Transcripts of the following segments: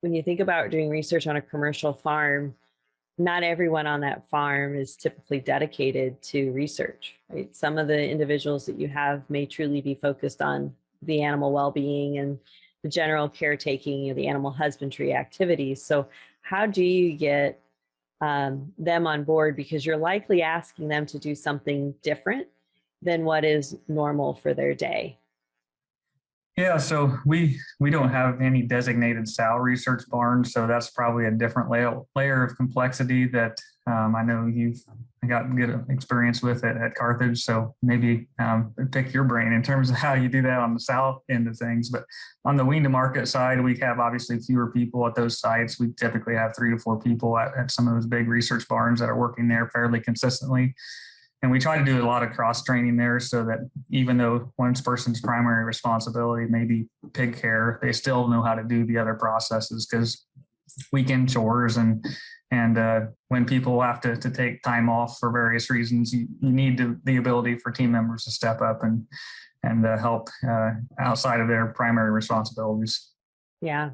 when you think about doing research on a commercial farm, not everyone on that farm is typically dedicated to research, right? Some of the individuals that you have may truly be focused on the animal well-being and the general caretaking of the animal husbandry activities. So how do you get them on board? Because you're likely asking them to do something different than what is normal for their day. Yeah, so we don't have any designated sow research barns, so that's probably a different layer of complexity that I know you've got good experience with at Carthage. So maybe pick your brain in terms of how you do that on the sow end of things. But on the wean to market side, we have obviously fewer people at those sites. We typically have 3 to 4 people at some of those big research barns that are working there fairly consistently. And we try to do a lot of cross training there so that even though one person's primary responsibility may be pig care, they still know how to do the other processes, because weekend chores and when people have to take time off for various reasons, you need the ability for team members to step up and help outside of their primary responsibilities. Yeah.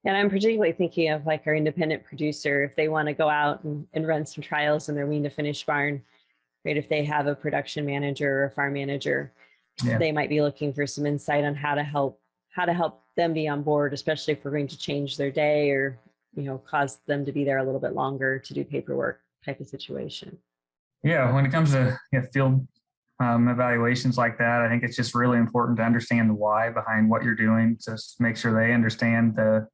And I'm particularly thinking of like our independent producer, if they want to go out and run some trials in their wean to finish barn, right? If they have a production manager or a farm manager, they might be looking for some insight on how to help them be on board, especially if we're going to change their day or, cause them to be there a little bit longer to do paperwork type of situation. Yeah, when it comes to field evaluations like that, I think it's just really important to understand the why behind what you're doing, to make sure they understand the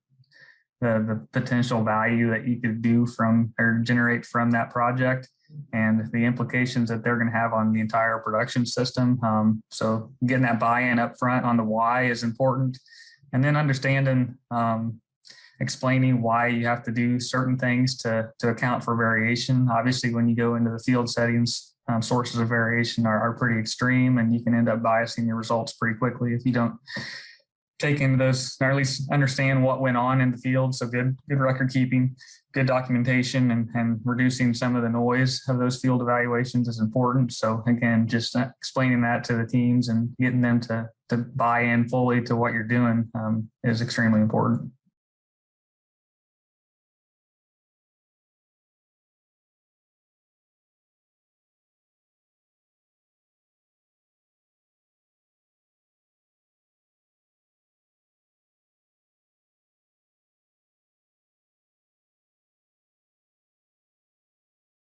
potential value that you could do from or generate from that project, and the implications that they're going to have on the entire production system. So getting that buy-in up front on the why is important, and then understanding, explaining why you have to do certain things to account for variation. Obviously, when you go into the field settings, sources of variation are pretty extreme, and you can end up biasing your results pretty quickly if you don't take into those, or at least understand what went on in the field. So good record keeping, good documentation, and reducing some of the noise of those field evaluations is important. So again, just explaining that to the teams and getting them to buy in fully to what you're doing is extremely important.